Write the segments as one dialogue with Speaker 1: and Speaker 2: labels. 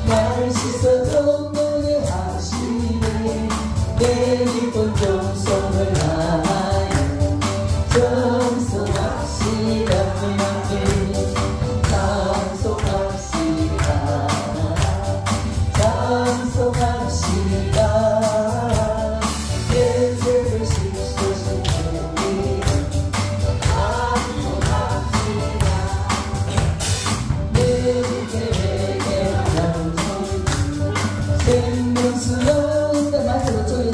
Speaker 1: 날 씻어도 노래하시네. 내 기쁜 종송을 하여 정성합시다. 찬송합시다. 찬송합시다. 내 죄를 씻으신 주님 찬송합시다. 내 계획에 찬송 생명스러운 데 마지막 쪽에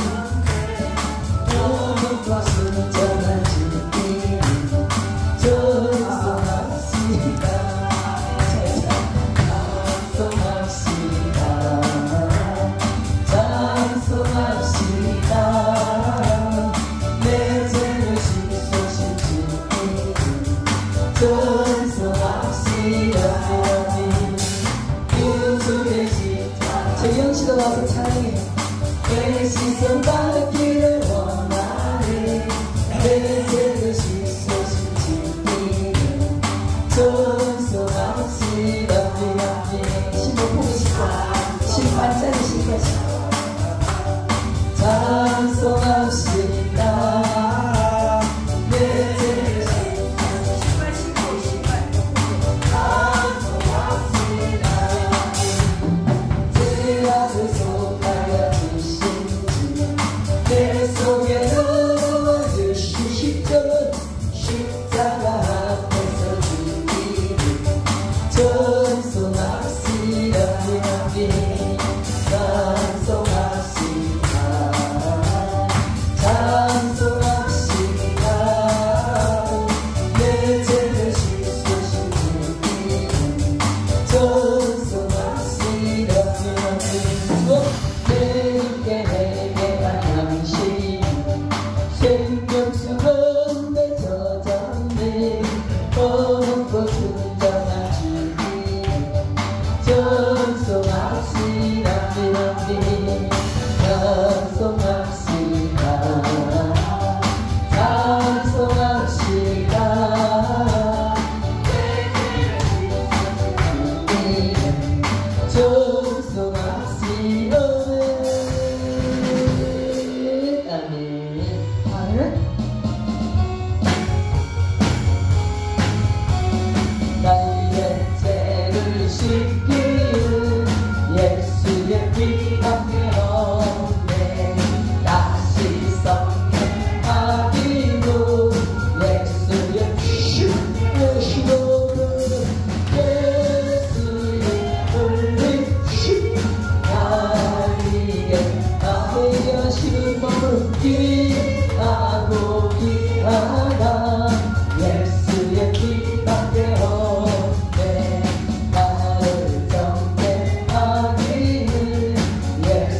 Speaker 1: 오늘과 순전한 주님 찬송합시다. 찬송합시다. 찬송합시다. 내 죄를 씻으신 주님 찬송합시다. 예수의 십자 재영씨가 와서 찬양해. 내 시선 받기를 원하네. 내 죄를 씻으신 주님 찬송합시다. 신부 보시고 신반짝이 신기하시고 찬송합시다. 내 죄를 찬송합시다. 죄악을 속하여 주신 주 내 속에 들어와 주신 십자가 앞에서 주님 찬송합시다. 찬송합시다. 찬송합시다. 내 죄를 씻으신 주님 찬송합시다. 내 입에 내게만 당신 생명수건에 젖었네. 어둡고 순전한 주님 찬송합시다. 찬송합시다. 찬송합시다. 찬송합시다. 아멘. 아멘. 나의 죄를 씻기는 예수의 피 앞에 없네. 다시 성행하기로 예수의 피로 예수의 흘리신 나에게 나의 여신을 머물기 하고 기하다. 예수의 피 밖에 없네. 나를 정죄하기는 예수의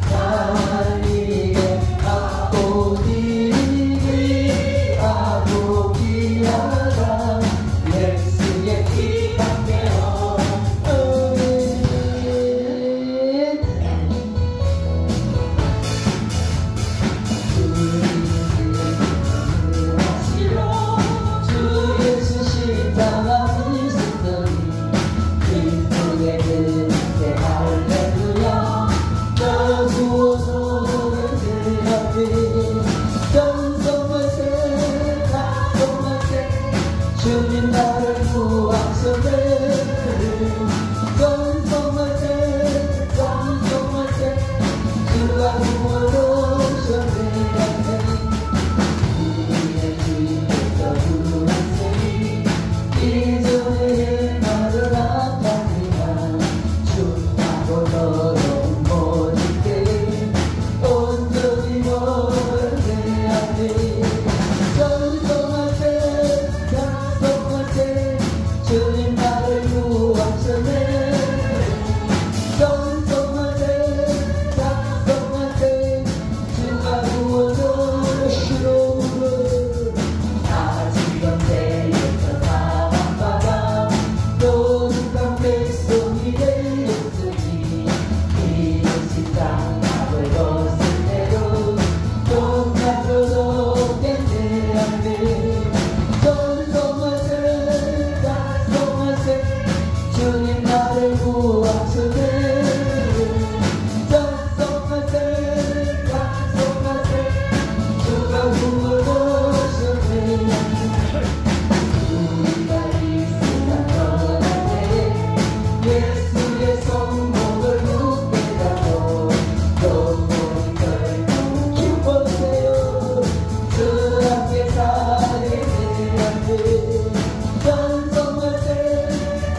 Speaker 1: 나에게 아버지니 아버지하라 예수의 피밖에요 주 예수 십자가 지셨더니 기쁘게 듣게 할렐루야 너 구원을 드렸니 전성만세 찬송만세 주님 나를 구하셨네 전성만세 찬송만세 주가 구원하셨네 우리의 주님께서 구하시니 이전의 말을 아파하니라 춤하고 더러운 모든 온전히 모르게 하니 전성만세 찬송만세 주님 나를 구하셨네 전성만세 찬송만세 주가 구원하시노라 아직 언제부터 사랑받아 노숙한 백성이 되었으니 이런 식당 밥을 벗을 대로 똑같도록 겠네 전성만세 찬송만세 주님 나를 구하시네 전성만세 찬송만세 주가 구원하셨네 우리가 이 세상 떠날 때에 예수의 성목을 묻게 하고 또 모든 걸 기뻐하세요 주 앞에 살리는데 전성만세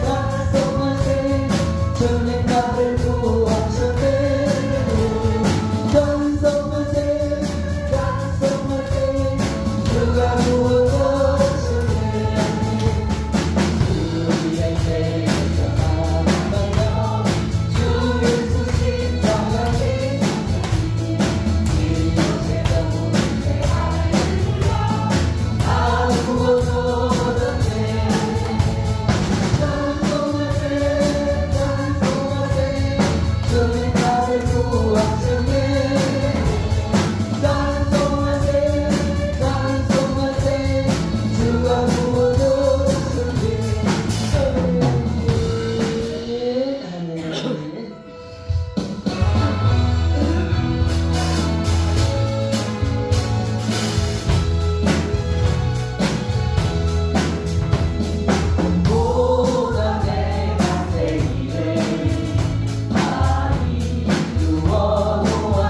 Speaker 1: 찬송만세 주님 나를 구하셨네 전성만세 찬송만세 주가 구원하셨네 우리의 죄에서 사랑받아 주 예수 십자가에 이곳에 떠오르네 할렐루야 다 구원하셨네 찬송만세 찬송만세 주님 나를 구하셨네 찬송만세 찬송만세 주가 구원하셨네 보다 내가 내 일을 많이 두어놓아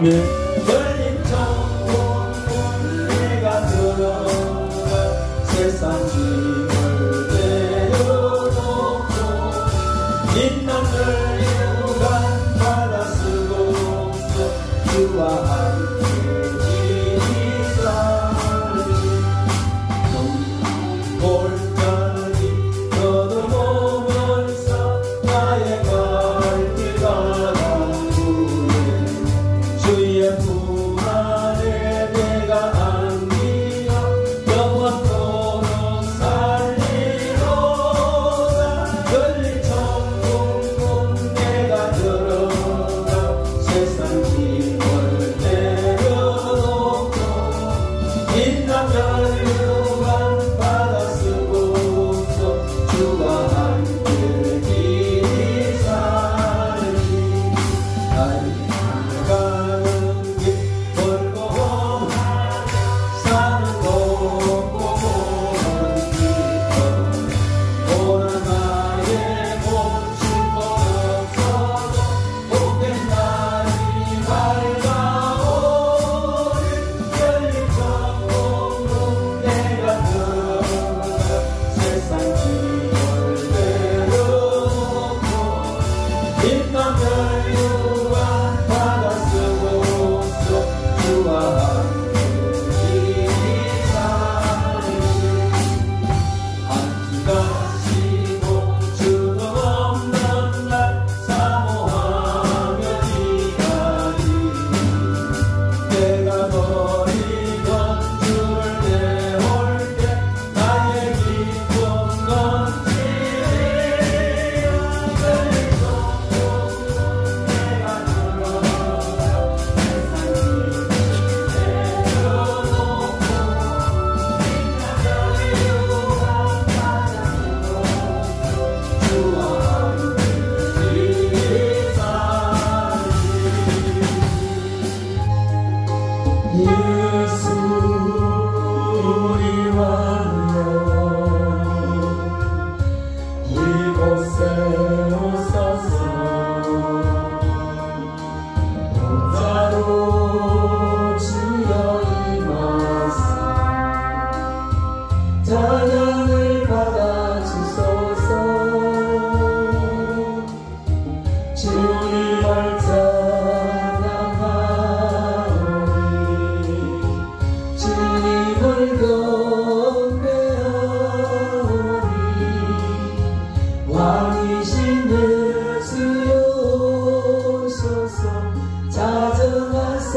Speaker 1: 열린 천국문 내가 들어가 세상 짐을 내려놓고 빛나는 유관 받아 쓰고서 주와 함께 지니 골짜기 더듬으면서 나의 갈길 가다구에 주의 품 안에 내가 안기어 영원토록 살리로다. 열린 천국문 내가 들어가 세상 짐을 내려놓고 빛나면 유관 받아 쓰고서 주와 함께 지니사니 가는 길 멀고 험하게 산은 높고 고는 깊어 오늘 나의 멈출 것 없어도 복된 날이 밝아오리. 열린 천국문 내가 들어가 세상 짐을 내려놓고 빛나면 유관 받아 쓰고서 주와 함께 지니사니 한시가시고 주도 없는 날 사모하며 기다리 내가 버리던 주를 내올 때 나의 기쁨 넘치리라. 열린 천국문 내가 들어가 세상 짐을 내려놓고 빛나면 유관 받아 쓰고서 주와 함께 지니사니 예수 우리 왕여 이곳에 오소서. 공자로 주여 임하사 찬양을 받아주소서. 주님을 찬양하오니 주님을 경배하오니 왕이신 예수여 오소서. 자정하사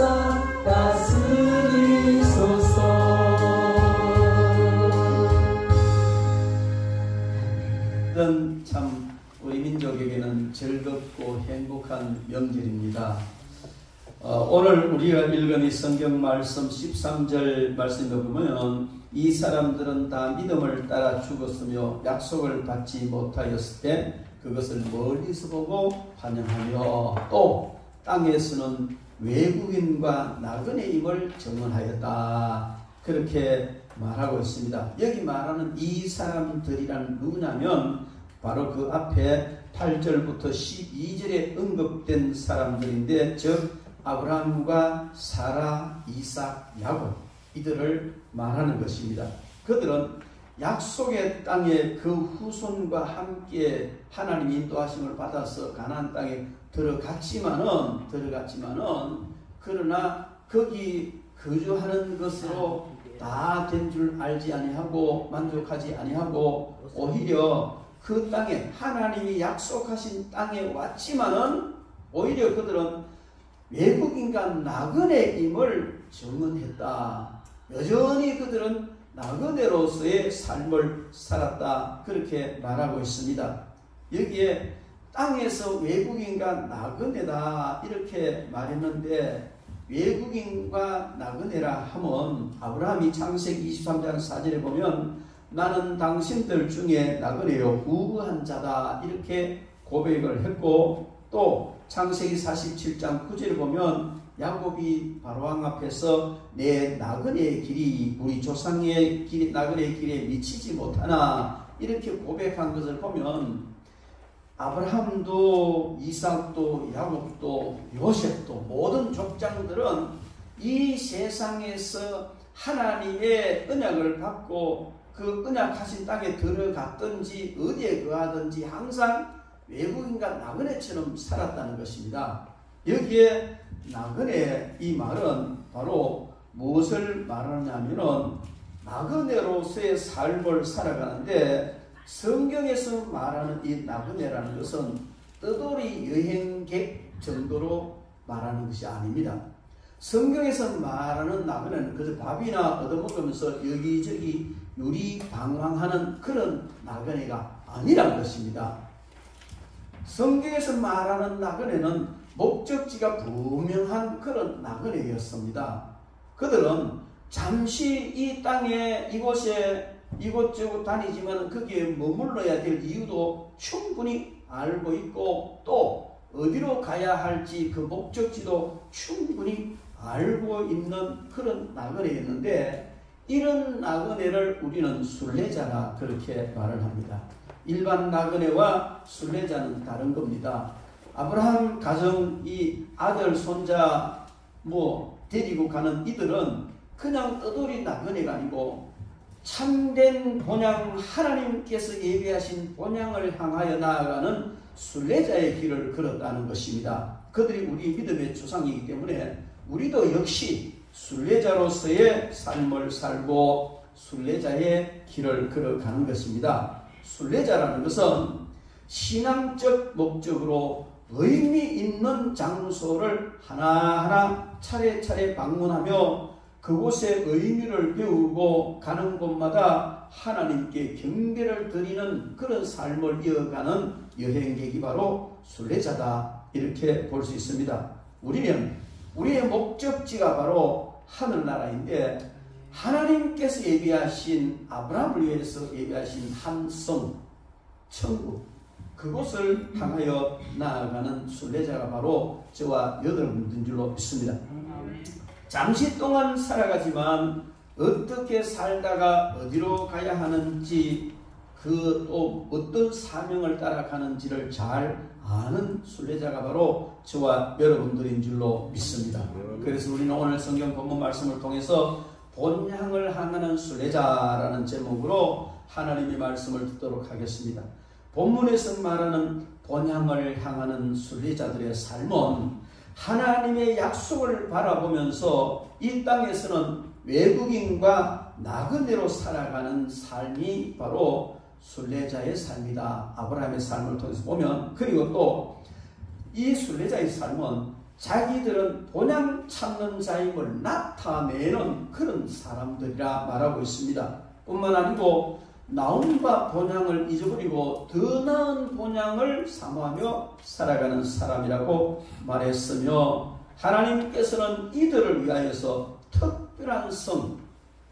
Speaker 1: 다스리소서. 참 우리 민족에게는 즐겁고 행복한 명절입니다. 오늘 우리가 읽은 이 성경 말씀 13절 말씀에 보면 이 사람들은 다 믿음을 따라 죽었으며 약속을 받지 못하였을 때 그것을 멀리서 보고 환영하며 또 땅에서는 외국인과 나그네임을 증언하였다. 그렇게 말하고 있습니다. 여기 말하는 이 사람들이란 누구냐면 바로 그 앞에 8절부터 12절에 언급된 사람들인데 즉 아브라함과 사라, 이삭, 야곱 이들을 말하는 것입니다. 그들은 약속의 땅에 그 후손과 함께 하나님의 인도하심을 받아서 가나안 땅에 들어갔지만은 그러나 거기 거주하는 것으로 다 된 줄 알지 아니하고 만족하지 아니하고 오히려 그 땅에 하나님이 약속하신 땅에 왔지만은 오히려 그들은 외국인과 나그네임을 증언했다. 여전히 그들은 나그네로서의 삶을 살았다. 그렇게 말하고 있습니다. 여기에 땅에서 외국인과 나그네다 이렇게 말했는데 외국인과 나그네라 하면 아브라함이 창세기 23장 4절에 보면 나는 당신들 중에 나그네요 우부한 자다 이렇게 고백을 했고 또 창세기 47장 9절에 보면 야곱이 바로왕 앞에서 내 나그네의 길이 우리 조상의 길, 나그네의 길에 미치지 못하나 이렇게 고백한 것을 보면 아브라함도 이삭도 야곱도 요셉도 모든 족장들은 이 세상에서 하나님의 언약을 받고 그 언약하신 땅에 들어갔든지 어디에 거하든지 항상 외국인과 나그네처럼 살았다는 것입니다. 여기에 나그네 이 말은 바로 무엇을 말하냐면은 나그네로서의 삶을 살아가는데, 성경에서 말하는 이 나그네라는 것은 떠돌이 여행객 정도로 말하는 것이 아닙니다. 성경에서 말하는 나그네는 그저 밥이나 얻어먹으면서 여기저기 유리방황하는 그런 나그네가 아니란 것입니다. 성경에서 말하는 나그네는 목적지가 분명한 그런 나그네였습니다. 그들은 잠시 이 땅에 이곳에 이곳저곳 다니지만 거기에 머물러야 될 이유도 충분히 알고 있고, 또 어디로 가야 할지 그 목적지도 충분히 알고 있는 그런 나그네였는데, 이런 나그네를 우리는 순례자라 그렇게 말을 합니다. 일반 나그네와 순례자는 다른 겁니다. 아브라함 가정 이 아들 손자 데리고 가는 이들은 그냥 떠돌이 나그네가 아니고 참된 본향, 하나님께서 예비하신 본향을 향하여 나아가는 순례자의 길을 걸었다는 것입니다. 그들이 우리 믿음의 조상이기 때문에 우리도 역시 순례자로서의 삶을 살고 순례자의 길을 걸어가는 것입니다. 순례자라는 것은 신앙적 목적으로 의미 있는 장소를 하나하나 차례차례 방문하며 그곳의 의미를 배우고 가는 곳마다 하나님께 경배를 드리는 그런 삶을 이어가는 여행객이 바로 순례자다, 이렇게 볼 수 있습니다. 우리의 목적지가 바로 하늘나라인데, 하나님께서 예비하신, 아브라함을 위해서 예비하신 한 성, 천국, 그곳을 향하여 나아가는 순례자가 바로 저와 여러분인 줄로 믿습니다. 잠시 동안 살아가지만 어떻게 살다가 어디로 가야 하는지, 그 또 어떤 사명을 따라가는지를 잘 아는 순례자가 바로 저와 여러분들인 줄로 믿습니다. 그래서 우리는 오늘 성경 본문 말씀을 통해서 본향을 향하는 순례자라는 제목으로 하나님의 말씀을 듣도록 하겠습니다. 본문에서 말하는 본향을 향하는 순례자들의 삶은 하나님의 약속을 바라보면서 이 땅에서는 외국인과 나그네로 살아가는 삶이 바로 순례자의 삶이다. 아브라함의 삶을 통해서 보면, 그리고 또 이 순례자의 삶은 자기들은 본향 찾는 자임을 나타내는 그런 사람들이라 말하고 있습니다. 뿐만 아니고 나온 바 본향을 잊어버리고 더 나은 본향을 사모하며 살아가는 사람이라고 말했으며, 하나님께서는 이들을 위하여서 특별한 성,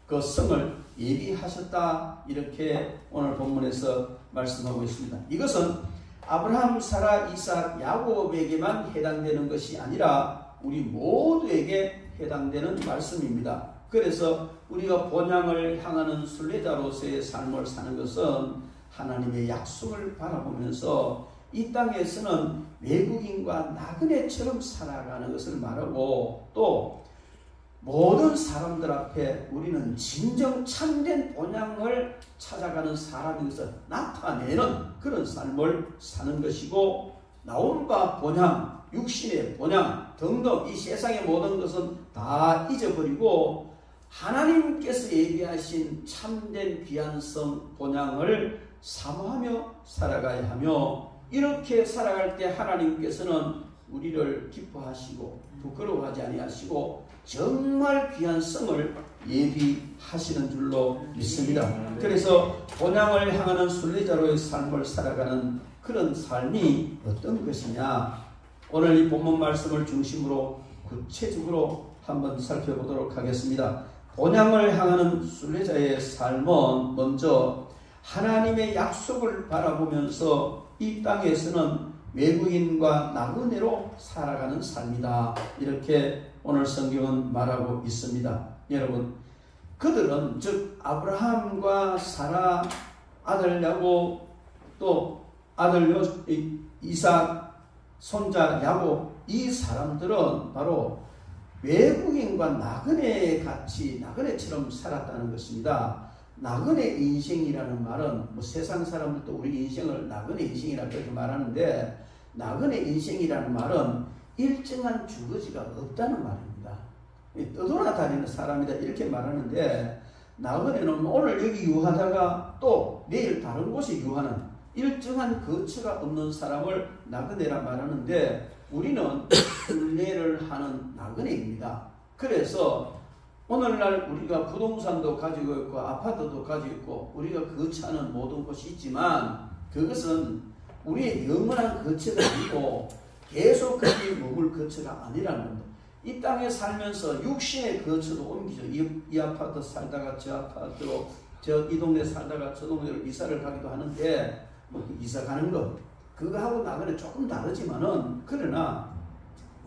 Speaker 1: 그 성을 예비하셨다, 이렇게 오늘 본문에서 말씀하고 있습니다. 이것은 아브라함, 사라, 이삭, 야곱에게만 해당되는 것이 아니라 우리 모두에게 해당되는 말씀입니다. 그래서 우리가 본향을 향하는 순례자로서의 삶을 사는 것은 하나님의 약속을 바라보면서 이 땅에서는 외국인과 나그네처럼 살아가는 것을 말하고, 또 모든 사람들 앞에 우리는 진정 참된 본향을 찾아가는 사람인 것을 나타내는 그런 삶을 사는 것이고, 나온 바 본향, 육신의 본향 등등 이 세상의 모든 것은 다 잊어버리고 하나님께서 예비하신 참된 귀한 성 본향을 사모하며 살아가야 하며, 이렇게 살아갈 때 하나님께서는 우리를 기뻐하시고 부끄러워하지 아니하시고 정말 귀한 성을 예비하시는 줄로 믿습니다. 그래서 본향을 향하는 순례자로의 삶을 살아가는 그런 삶이 어떤 것이냐, 오늘 이 본문 말씀을 중심으로 구체적으로 한번 살펴보도록 하겠습니다. 본향을 향하는 순례자의 삶은 먼저 하나님의 약속을 바라보면서 이 땅에서는 외국인과 나그네로 살아가는 삶이다, 이렇게 오늘 성경은 말하고 있습니다. 여러분, 그들은 즉 아브라함과 사라, 아들 야곱, 또 아들 이삭, 손자 야곱, 이 사람들은 바로 외국인과 나그네처럼 살았다는 것입니다. 나그네 인생이라는 말은 뭐 세상 사람들도 우리 인생을 나그네 인생이라고 그렇게 말하는데, 나그네 인생이라는 말은 일정한 주거지가 없다는 말입니다. 떠돌아다니는 사람이다 이렇게 말하는데, 나그네는 오늘 여기 유하다가 또 내일 다른 곳에 유하는 일정한 거처가 없는 사람을 나그네라 말하는데, 우리는 순례를 하는 나그네입니다. 그래서 오늘날 우리가 부동산도 가지고 있고 아파트도 가지고 있고 우리가 거처하는 모든 곳이 있지만, 그것은 우리의 영원한 거처가 아니고 계속 거기에 머물 거처가 아니라는 겁니다. 이 땅에 살면서 육신의 거처도 옮기죠. 이 아파트 살다가 저 아파트로, 이 동네 살다가 저 동네로 이사를 가기도 하는데, 뭐 이사 가는 것 그거하고 나그네 조금 다르지만은, 그러나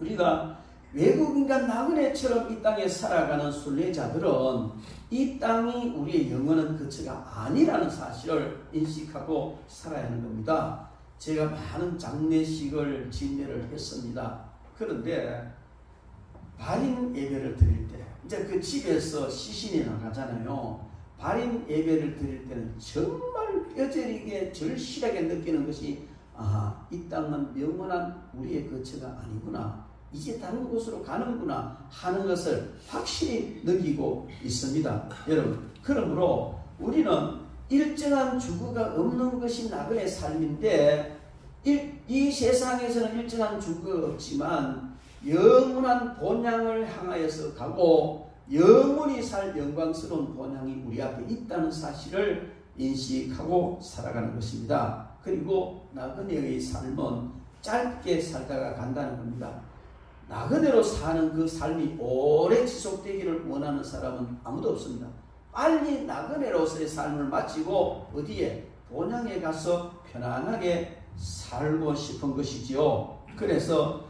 Speaker 1: 우리가 외국인과 나그네처럼 이 땅에 살아가는 순례자들은 이 땅이 우리의 영원한 거처가 아니라는 사실을 인식하고 살아야 하는 겁니다. 제가 많은 장례식을 진례를 했습니다. 그런데 발인 예배를 드릴 때, 이제 그 집에서 시신이 나가잖아요. 발인 예배를 드릴 때는 정말 뼈저리게 절실하게 느끼는 것이, 이 땅은 영원한 우리의 거처가 아니구나, 이제 다른 곳으로 가는구나 하는 것을 확실히 느끼고 있습니다. 여러분, 그러므로 우리는 일정한 주거가 없는 것이 나그네 삶인데, 이 세상에서는 일정한 주거가 없지만 영원한 본향을 향하여서 가고 영원히 살 영광스러운 본향이 우리 앞에 있다는 사실을 인식하고 살아가는 것입니다. 그리고 나그네의 삶은 짧게 살다가 간다는 겁니다. 나그네로 사는 그 삶이 오래 지속되기를 원하는 사람은 아무도 없습니다. 빨리 나그네로서의 삶을 마치고 어디에? 본향에 가서 편안하게 살고 싶은 것이지요. 그래서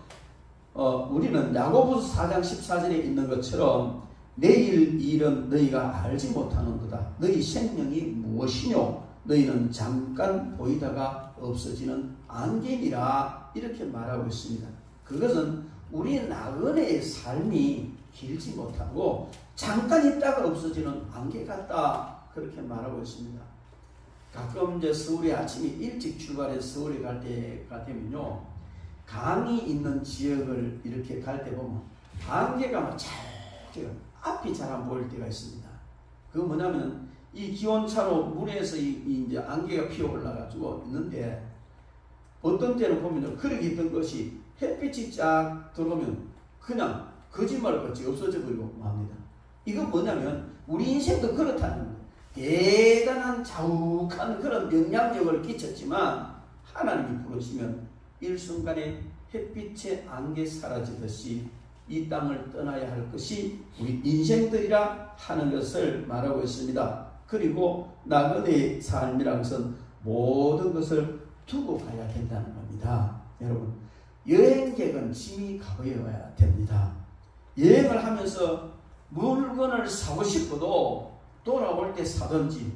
Speaker 1: 우리는 야고보서 4장 14절에 있는 것처럼 내일 일은 너희가 알지 못하는도다. 너희 생명이 무엇이뇨? 너희는 잠깐 보이다가 없어지는 안개니라, 이렇게 말하고 있습니다. 그것은 우리 나그네의 삶이 길지 못하고 잠깐 있다가 없어지는 안개 같다, 그렇게 말하고 있습니다. 가끔 이제 서울에 아침에 일찍 출발해서 서울에 갈 때가 되면요, 강이 있는 지역을 이렇게 갈 때 보면 안개가 막 앞이 잘 안 보일 때가 있습니다. 그 뭐냐면 이 기온차로 물에서 이제 안개가 피어 올라가지고 있는데, 어떤 때는 보면 그렇게 있던 것이 햇빛이 쫙 들어오면 그냥 거짓말같이 없어져 버리고 맙니다. 이건 뭐냐면 우리 인생도 그렇다는 거예요. 대단한 자욱한 그런 영향력을 끼쳤지만 하나님이 부르시면 일순간에 햇빛의 안개 사라지듯이 이 땅을 떠나야 할 것이 우리 인생들이라 하는 것을 말하고 있습니다. 그리고 나그네의 삶이란 것은 모든 것을 두고 가야 된다는 겁니다. 여러분, 여행객은 짐이 가벼워야 됩니다. 여행을 하면서 물건을 사고 싶어도 돌아올 때 사든지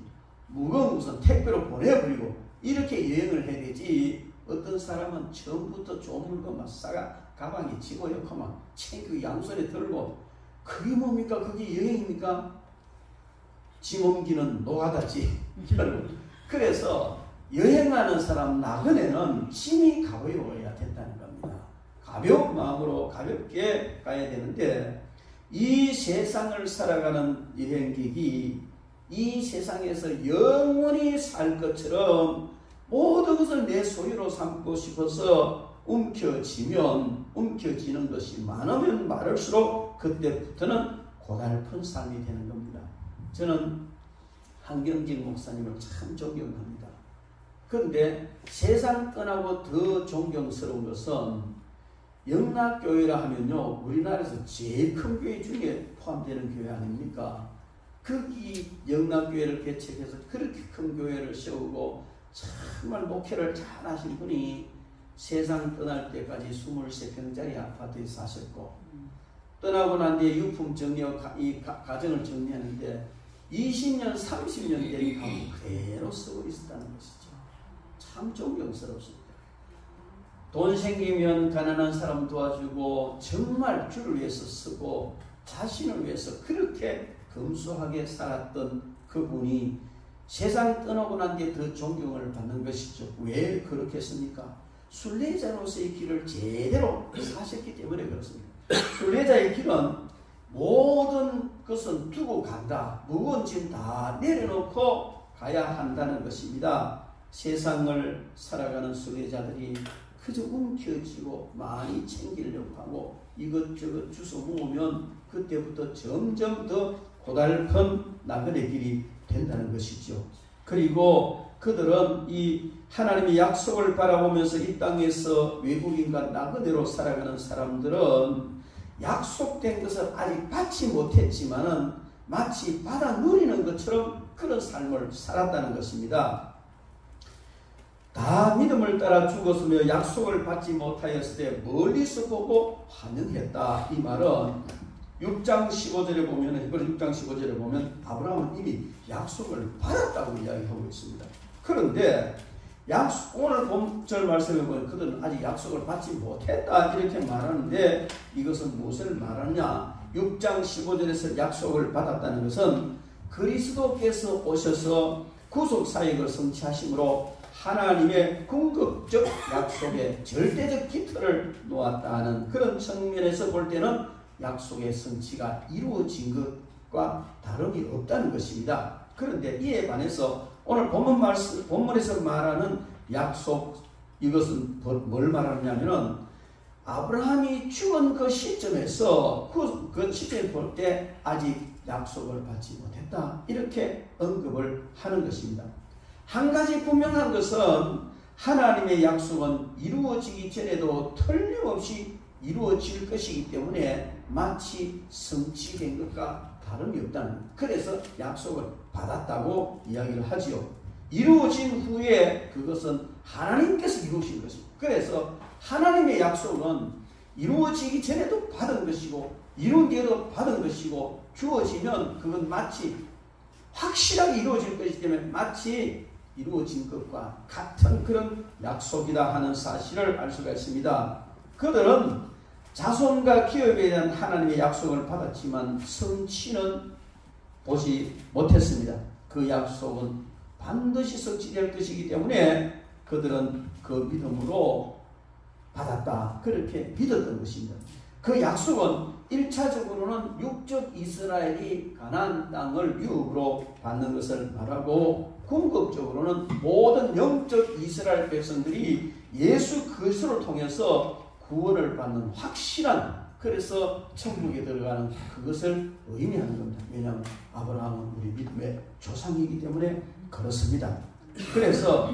Speaker 1: 무거운 것은 택배로 보내버리고 이렇게 여행을 해야 되지, 어떤 사람은 처음부터 좋은 물건만 싸가 가방에 집어넣고 막 챙기고 양손에 들고, 그게 뭡니까? 그게 여행입니까? 짐 옮기는 노가다지. 그래서 여행하는 사람 나그네는 짐이 가벼워야 된다는 겁니다. 가벼운 마음으로 가볍게 가야 되는데, 이 세상을 살아가는 여행객이 이 세상에서 영원히 살 것처럼 모든 것을 내 소유로 삼고 싶어서 움켜쥐는 것이 많으면 많을수록 그때부터는 고달픈 삶이 되는 겁니다. 저는 한경직 목사님을 참 존경합니다. 그런데 세상 떠나고 더 존경스러운 것은, 영락교회라 하면요, 우리나라에서 제일 큰 교회 중에 포함되는 교회 아닙니까? 거기 영락교회를 개척해서 그렇게 큰 교회를 세우고 정말 목회를 잘 하신 분이 세상 떠날 때까지 23평짜리 아파트에 사셨고, 떠나고 난 뒤에 유품 정리하고 이 가정을 정리하는데 20년, 30년 된 가구 그대로 쓰고 있었다는 것이죠. 참 참 존경스럽습니다. 돈 생기면 가난한 사람 도와주고 정말 주를 위해서 쓰고 자신을 위해서 그렇게 검소하게 살았던 그분이 세상 떠나고 난 뒤에 더 존경을 받는 것이죠. 왜 그렇게 했습니까? 순례자로서의 길을 제대로 사셨기 때문에 그렇습니다. 순례자의 길은 모든 것은 두고 간다. 무거운 짐 다 내려놓고 가야 한다는 것입니다. 세상을 살아가는 순례자들이 그저 움켜쥐고 많이 챙기려고 하고 이것저것 주워 모으면 그때부터 점점 더 고달픈 나그네 길이 된다는 것이죠. 그리고 그들은 이 하나님의 약속을 바라보면서 이 땅에서 외국인과 나그네로 살아가는 사람들은 약속된 것을 아직 받지 못했지만은 마치 받아 누리는 것처럼 그런 삶을 살았다는 것입니다. 다 믿음을 따라 죽었으며 약속을 받지 못하였을 때 멀리서 보고 환영했다. 이 말은 6장 15절에 보면 히브리 6장 15절에 보면 아브라함은 이미 약속을 받았다고 이야기하고 있습니다. 그런데 오늘 본절 말씀에 보면 그들은 아직 약속을 받지 못했다 이렇게 말하는데 이것은 무엇을 말하느냐? 6장 15절에서 약속을 받았다는 것은 그리스도께서 오셔서 구속사역을 성취하심으로 하나님의 궁극적 약속의 절대적 기틀을 놓았다는 그런 측면에서 볼 때는 약속의 성취가 이루어진 것과 다름이 없다는 것입니다. 그런데 이에 반해서 오늘 본문에서 말하는 약속, 이것은 뭘 말하느냐면은 아브라함이 죽은 그 시점에서 그 시점에 볼 때 아직 약속을 받지 못했다. 이렇게 언급을 하는 것입니다. 한 가지 분명한 것은 하나님의 약속은 이루어지기 전에도 틀림없이 이루어질 것이기 때문에 마치 성취된 것과 다름이 없다는 거예요. 그래서 약속을 받았다고 이야기를 하지요. 이루어진 후에 그것은 하나님께서 이루신 것입니다. 그래서 하나님의 약속은 이루어지기 전에도 받은 것이고 이룬 뒤에도 받은 것이고 주어지면 그건 마치 확실하게 이루어질 것이기 때문에 마치 이루어진 것과 같은 그런 약속이다 하는 사실을 알 수가 있습니다. 그들은 자손과 기업에 대한 하나님의 약속을 받았지만 성취는 보지 못했습니다. 그 약속은 반드시 성취될 것이기 때문에 그들은 그 믿음으로 받았다. 그렇게 믿었던 것입니다. 그 약속은 1차적으로는 육적 이스라엘이 가나안 땅을 유업으로 받는 것을 말하고 궁극적으로는 모든 영적 이스라엘 백성들이 예수 그리스도를 통해서 구원을 받는 확실한, 그래서 천국에 들어가는 그것을 의미하는 겁니다. 왜냐하면 아브라함은 우리 믿음의 조상이기 때문에 그렇습니다. 그래서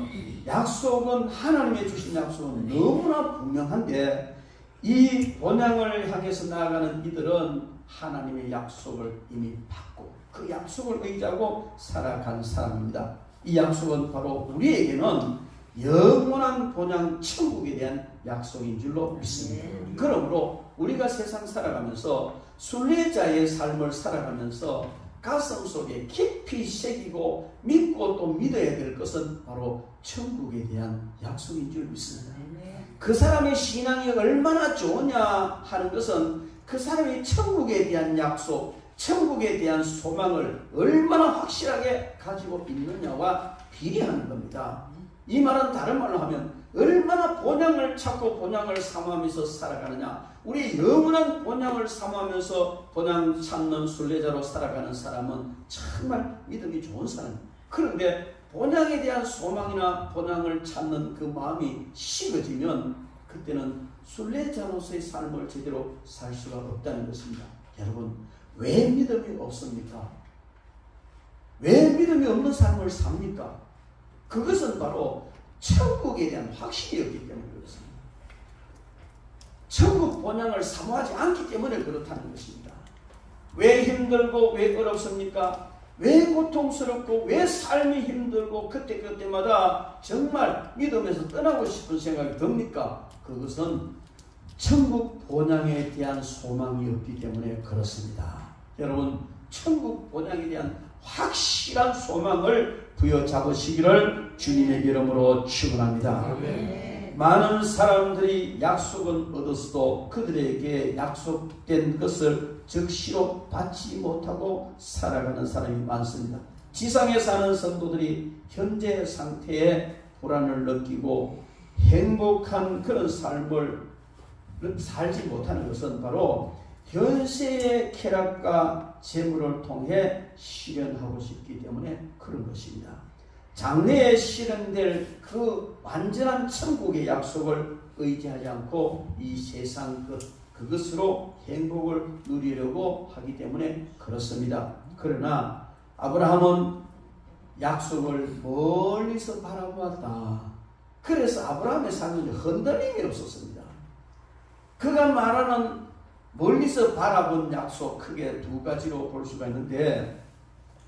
Speaker 1: 약속은, 하나님의 주신 약속은 너무나 분명한데 이 본향을 향해서 나아가는 이들은 하나님의 약속을 이미 받고 그 약속을 의지하고 살아간 사람입니다. 이 약속은 바로 우리에게는 영원한 본향 천국에 대한 약속인 줄로 믿습니다. 그러므로 우리가 세상 살아가면서 순례자의 삶을 살아가면서 가슴 속에 깊이 새기고 믿고 또 믿어야 될 것은 바로 천국에 대한 약속인 줄 믿습니다. 그 사람의 신앙이 얼마나 좋으냐 하는 것은 그 사람이 천국에 대한 약속, 천국에 대한 소망을 얼마나 확실하게 가지고 있느냐와 비례하는 겁니다. 이 말은 다른 말로 하면 얼마나 본향을 찾고 본향을 사모하면서 살아가느냐. 우리 영원한 본향을 사모하면서 본향 찾는 순례자로 살아가는 사람은 정말 믿음이 좋은 사람입니다. 그런데 본향에 대한 소망이나 본향을 찾는 그 마음이 식어지면 그때는 순례자로서의 삶을 제대로 살 수가 없다는 것입니다. 여러분, 왜 믿음이 없습니까? 왜 믿음이 없는 삶을 삽니까? 그것은 바로 천국에 대한 확신이 없기 때문에 그렇습니다. 천국 본향을 사모하지 않기 때문에 그렇다는 것입니다. 왜 힘들고 왜 어렵습니까? 왜 고통스럽고 왜 삶이 힘들고 그때마다 정말 믿음에서 떠나고 싶은 생각이 듭니까? 그것은 천국 본향에 대한 소망이 없기 때문에 그렇습니다. 여러분, 천국 본향에 대한 확실한 소망을 부여잡으시기를 주님의 이름으로 축원합니다. 많은 사람들이 약속은 얻었어도 그들에게 약속된 것을 즉시로 받지 못하고 살아가는 사람이 많습니다. 지상에 사는 성도들이 현재 상태에 불안을 느끼고 행복한 그런 삶을 살지 못하는 것은 바로 현세의 쾌락과 재물을 통해 실현하고 싶기 때문에 그런 것입니다. 장래에 실현될 그 완전한 천국의 약속을 의지하지 않고 이 세상 그것으로 행복을 누리려고 하기 때문에 그렇습니다. 그러나 아브라함은 약속을 멀리서 바라보았다. 그래서 아브라함의 삶은 흔들림이 없었습니다. 그가 말하는 멀리서 바라본 약속 크게 두 가지로 볼 수가 있는데,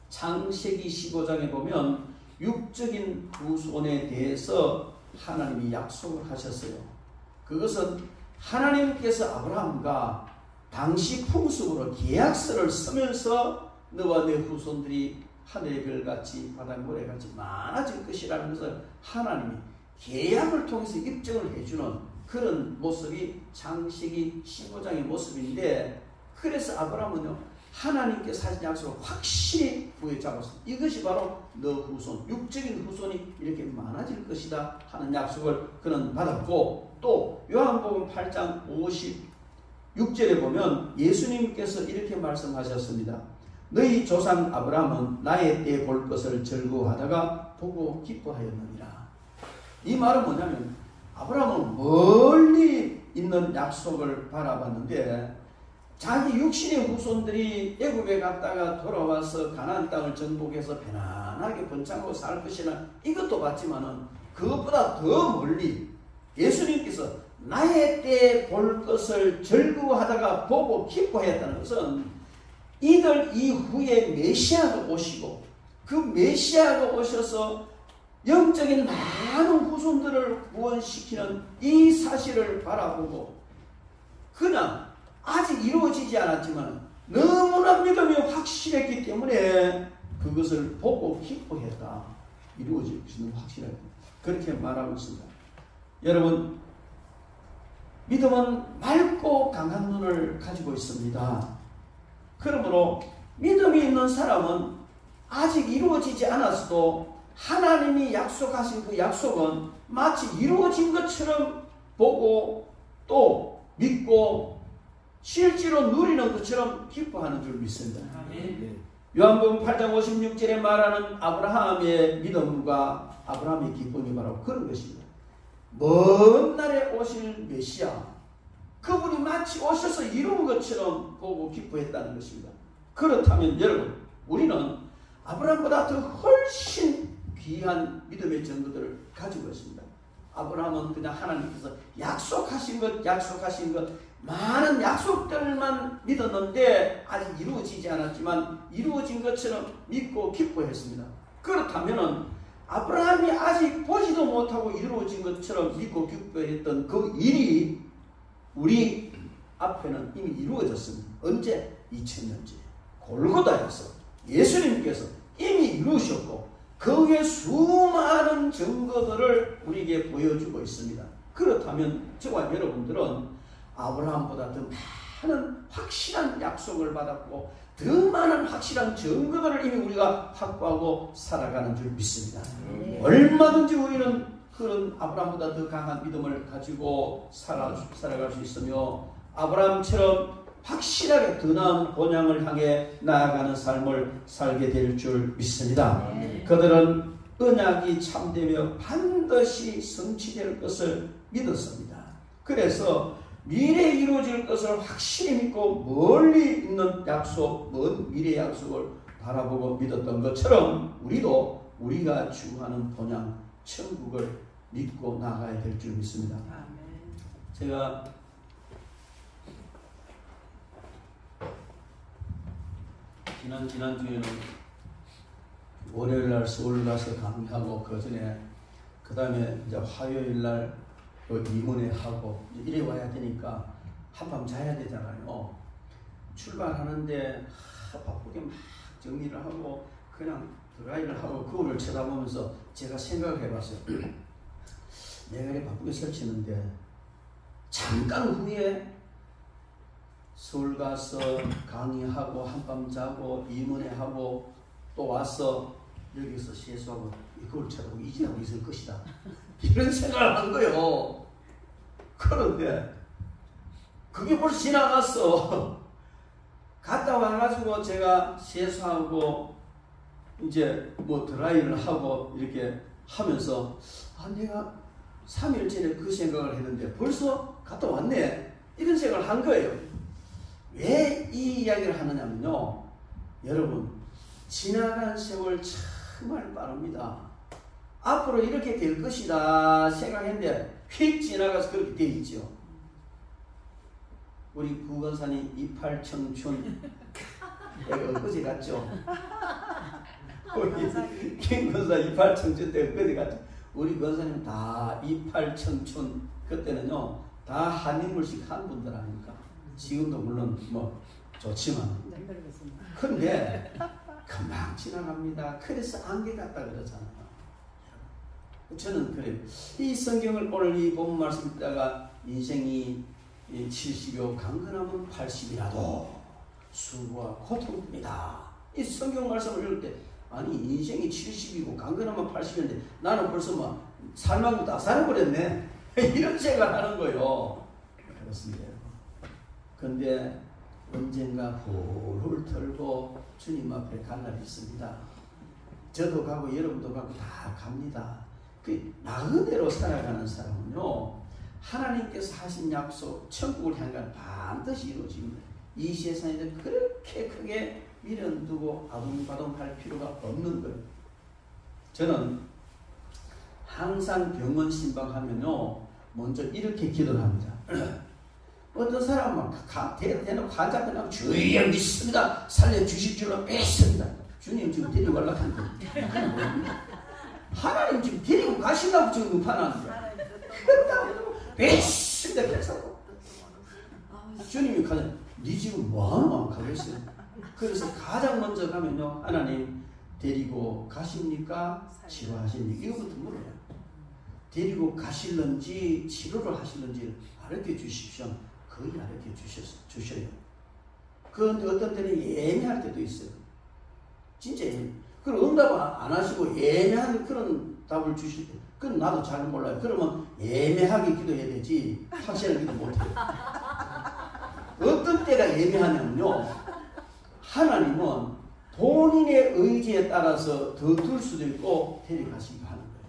Speaker 1: 창세기 15장에 보면 육적인 후손에 대해서 하나님이 약속을 하셨어요. 그것은 하나님께서 아브라함과 당시 풍습으로 계약서를 쓰면서 너와 내 후손들이 하늘의 별같이 바다의 모래같이 많아질 것이라는 것을 하나님이 계약을 통해서 입증을 해주는 그런 모습이 창세기 15장의 모습인데, 그래서 아브라함은요 하나님께서 하신 약속을 확실히 부여잡았습니다. 이것이 바로 너 후손, 육적인 후손이 이렇게 많아질 것이다 하는 약속을 그는 받았고, 또 요한복음 8장 56절에 보면 예수님께서 이렇게 말씀하셨습니다. 너희 조상 아브라함은 나의 때 볼 것을 즐거워하다가 보고 기뻐하였느니라. 이 말은 뭐냐면 아브라함은 멀리 있는 약속을 바라봤는데, 자기 육신의 후손들이 애굽에 갔다가 돌아와서 가나안 땅을 정복해서 편안하게 번창하고 살 것이나 이것도 봤지만은 그것보다 더 멀리 예수님께서 나의 때에 볼 것을 즐거워하다가 보고 기뻐했다는 것은 이들 이후에 메시아가 오시고 그 메시아가 오셔서 영적인 많은 후손들을 구원시키는 이 사실을 바라보고 그냥 아직 이루어지지 않았지만 너무나 믿음이 확실했기 때문에 그것을 보고 기뻐했다. 이루어질 것은 확실하게 그렇게 말하고 있습니다. 여러분, 믿음은 맑고 강한 눈을 가지고 있습니다. 그러므로 믿음이 있는 사람은 아직 이루어지지 않았어도 하나님이 약속하신 그 약속은 마치 이루어진 것처럼 보고 또 믿고 실제로 누리는 것처럼 기뻐하는 줄 믿습니다. 요한복음 8장 56절에 말하는 아브라함의 믿음과 아브라함의 기쁨이 바로 그런 것입니다. 먼 날에 오실 메시아, 그분이 마치 오셔서 이룬 것처럼 보고 기뻐했다는 것입니다. 그렇다면 여러분, 우리는 아브라함보다 더 훨씬 귀한 믿음의 증거들을 가지고 있습니다. 아브라함은 그냥 하나님께서 약속하신 것 많은 약속들만 믿었는데 아직 이루어지지 않았지만 이루어진 것처럼 믿고 기뻐했습니다. 그렇다면 아브라함이 아직 보지도 못하고 이루어진 것처럼 믿고 기뻐했던 그 일이 우리 앞에는 이미 이루어졌습니다. 언제? 2000년째 골고다에서 예수님께서 이미 이루셨고 그 위에 수많은 증거들을 우리에게 보여주고 있습니다. 그렇다면 저와 여러분들은 아브라함보다 더 많은 확실한 약속을 받았고 더 많은 확실한 증거들을 이미 우리가 확보하고 살아가는 줄 믿습니다. 얼마든지 우리는 그런 아브라함보다 더 강한 믿음을 가지고 살아갈 수 있으며 아브라함처럼 확실하게 더 나은 본향을 향해 나아가는 삶을 살게 될 줄 믿습니다. 그들은 언약이 참되며 반드시 성취될 것을 믿었습니다. 그래서 미래에 이루어질 것을 확실히 믿고 멀리 있는 약속, 먼 미래의 약속을 바라보고 믿었던 것처럼 우리도 우리가 추구하는 본향, 천국을 믿고 나가야 될 줄 믿습니다. 제가 지난주에는 월요일날 서울 가서 강의하고 그 다음에 이제 화요일날 이문회 하고 이래 와야 되니까 한밤 자야 되잖아요. 출발하는데 바쁘게 막 정리를 하고 그냥 드라이를 하고 거울을 쳐다보면서 제가 생각을 해봤어요. 내가 이렇게 바쁘게 설치는데 잠깐 후에 서울 가서 강의하고 한밤 자고 임원회하고 또 와서 여기서 세수하고 이걸 쳐다보고 이지하고 있을 것이다. 이런 생각을 한 거예요. 그런데 그게 벌써 지나갔어. 갔다 와가지고 제가 세수하고 이제 뭐 드라이를 하고 이렇게 하면서 내가 3일 전에 그 생각을 했는데 벌써 갔다 왔네. 이런 생각을 한 거예요. 왜 이 이야기를 하느냐면요. 여러분, 지나간 세월 정말 빠릅니다. 앞으로 이렇게 될 것이다 생각했는데 휙 지나가서 그렇게 돼 있죠. 우리 구건사님 이팔 청춘 내가 엊그제 갔죠. 우리 김건사 이팔 청춘 때 엊그제 갔죠. 우리 건사님 다 이팔 청춘 그때는요 다 한 인물씩 한 분들 아닙니까? 지금도 물론 뭐 좋지만 근데 금방 지나갑니다. 그래서 안개 같다 그러잖아요. 저는 그래요. 이 성경을 오늘 이 본문 말씀 읽다가 인생이 70이요 강건하면 80이라도 수고와 고통뿐이다. 이 성경 말씀을 읽을 때 아니 인생이 70이고 강건하면 80인데 나는 벌써 막 살만큼 다 살아버렸네. 이런 생각을 하는 거예요. 그렇습니다. 근데 언젠가 훌훌 털고 주님 앞에 갈 날이 있습니다. 저도 가고 여러분도 가고 다 갑니다. 그 나그네로 살아가는 사람은요 하나님께서 하신 약속 천국을 향한 반드시 이루어집니다. 이 세상에 그렇게 크게 미련두고 아둥바둥할 필요가 없는 거예요. 저는 항상 병원 신방하면요 먼저 이렇게 기도를 합니다. 어떤 사람은 대놓고 환자 끝나고 주여 믿습니다. 살려주실 줄로 믿습니다. 주님 지금 데리고 가려고 하나님 지금 데리고 가시려고 지금 음판하는데 그렇다고 믿습니다. 그래서 주님이 가자 네 지금 뭐하노 가겠어요. 그래서 가장 먼저 가면요 하나님 데리고 가십니까? 치료하십니까? 이거부터 물어요. 데리고 가실런지 치료를 하실런지 알려 주십시오. 거의 알려 주셔요. 그런데 어떤 때는 예매할 때도 있어요. 진짜 예매. 그럼 응답 안 하시고 예매한 그런 답을 주실 때 그건 나도 잘 몰라요. 그러면 예매하게 기도해야 되지 확실하게 기도 못해요. 어떤 때가 예매하냐면요 하나님은 본인의 의지에 따라서 더 둘 수도 있고 데려가시기도 하는 거예요.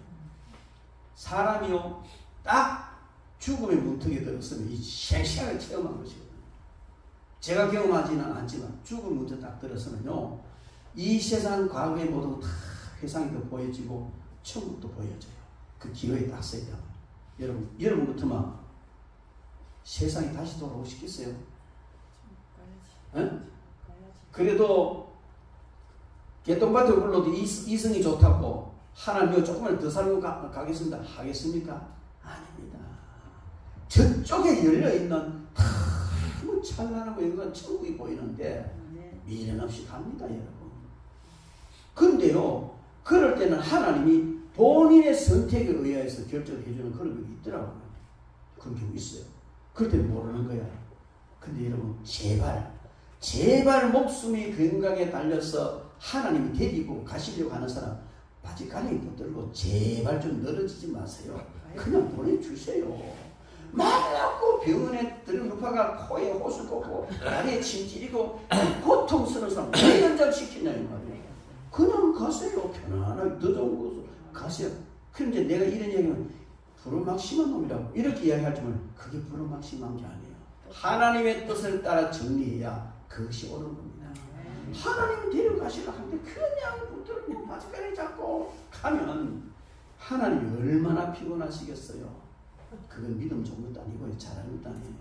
Speaker 1: 사람이요 딱 죽음의 문턱에 들었으면 이 생생하게 체험한 것이거든요. 제가 경험하지는 않지만 죽음의 문턱에 딱 들었으면요 이 세상 과거의 모든 다 회상이 보여지고 천국도 보여져요. 그 기회에 딱 써야 돼요. 여러분 같으면 세상이 다시 돌아오고 싶겠어요? 그래도 개똥밭에 불러도 이성이 좋다고 하나님 조금만 더 살고 가겠습니다. 하겠습니까? 아닙니다. 저쪽에 열려있는 너무 찬란하고 영광 천국이 보이는데 미련 없이 갑니다. 여러분. 근데요 그럴 때는 하나님이 본인의 선택에 의해서 결정을 해주는 그런 게 있더라고요. 그런 경우 있어요. 그럴 때는 모르는 거야. 근데 여러분 제발 목숨이 건강에 달려서 하나님이 데리고 가시려고 하는 사람 바지가랑이 붙들고 제발 좀 늘어지지 마세요. 그냥 보내주세요. 말라고 병원에 들어눕아가 코에 호수 꽂고 다리에 침 찌리고 고통스러운 사람 왜 연장시키냐 이 말이에요. 그냥 가세요. 편안하게 더 좋은 곳으로 가세요. 그런데 내가 이런 얘기는 부르막심한 놈이라고 이렇게 이야기하지만 그게 부르막심한 게 아니에요. 하나님의 뜻을 따라 정리해야 그것이 옳은 겁니다. 하나님이 데려가시려 하는데 그냥 붙들고 바지가랑이 잡고 가면 하나님이 얼마나 피곤하시겠어요. 그건 믿음 좋은 것도 아니고 잘하는 것도 아니에요.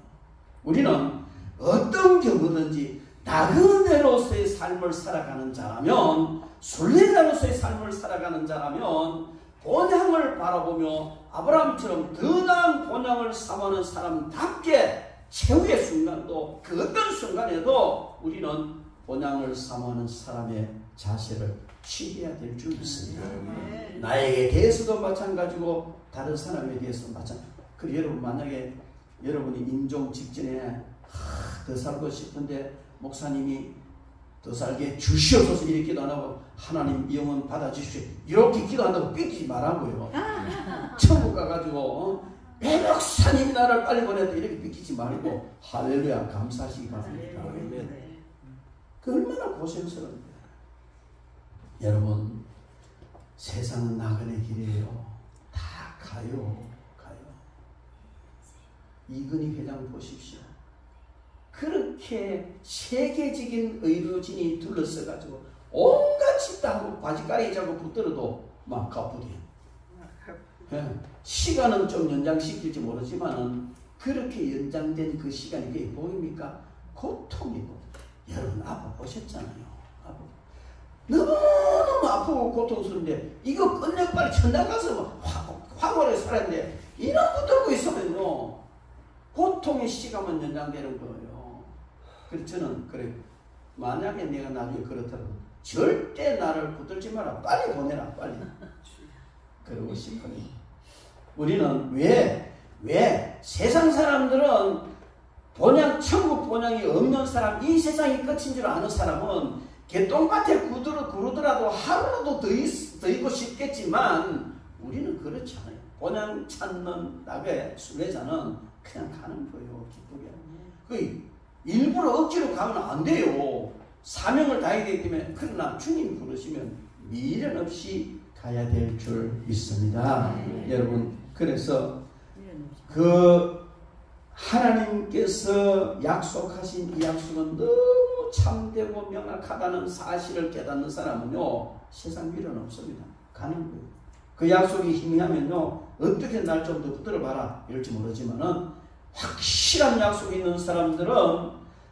Speaker 1: 우리는 어떤 경우든지 나그네로서의 삶을 살아가는 자라면 순례자로서의 삶을 살아가는 자라면 본향을 바라보며 아브라함처럼 더 나은 본향을 삼하는 사람답게 최후의 순간도 그 어떤 순간에도 우리는 본향을 삼하는 사람의 자세를 취해야 될 줄 믿습니다. 나에게 대해서도 마찬가지고 다른 사람에 대해서도 마찬가지. 그리고 여러분 만약에 여러분이 임종 직전에 더 살고 싶은데 목사님이 더 살게 주시옵소서 이렇게 기도 안 하고 하나님 영혼 받아주십시오 이렇게 기도한다고 삐끼지 말라고요. 천국 가가지고 백목사님이 나를 빨리 보냈다 이렇게 삐끼지 말고 할렐루야 감사하시기 바랍니다. 그 얼마나 고생스러운데. 여러분 세상은 나그네 길이에요. 다 가요. 이근희 회장 보십시오. 그렇게 세계적인 의료진이 둘러서가지고 온갖 짓 다 하고 바지가리 자고 붙들어도 막 가쁘대요. 시간은 좀 연장시킬지 모르지만은 그렇게 연장된 그 시간이 그게 보입니까? 고통이고. 여러분 아파보셨잖아요. 너무너무 아프고 고통스러운데 이거 끝내고 빨리 천당 가서 뭐 황홀하게 살았는데 이런 거 들고 있으면요 고통의 시간만 연장되는 거예요. 그래서 저는 그래 만약에 내가 나중에 그렇다면 절대 나를 붙들지 마라. 빨리 보내라. 빨리. 그러고 싶으니 우리는 왜 세상 사람들은 천국 본향이 없는 사람, 이 세상이 끝인 줄 아는 사람은 개똥밭에 구르더라도 하루라도 더 있고 싶겠지만 우리는 그렇지 않아요. 본향 찾는 낙의 순례자는 그냥 가는 거예요. 기쁘게. 일부러 억지로 가면 안 돼요. 사명을 다해야 되기 때문에. 그러나 주님 부르시면 미련 없이 가야 될 줄 믿습니다. 여러분 그래서 그 하나님께서 약속하신 이 약속은 너무 참되고 명확하다는 사실을 깨닫는 사람은요 세상 미련 없습니다. 가는 거예요. 그 약속이 희미하면요 어떻게 날 좀 더 붙들어봐라 이럴지 모르지만은 확실한 약속이 있는 사람들은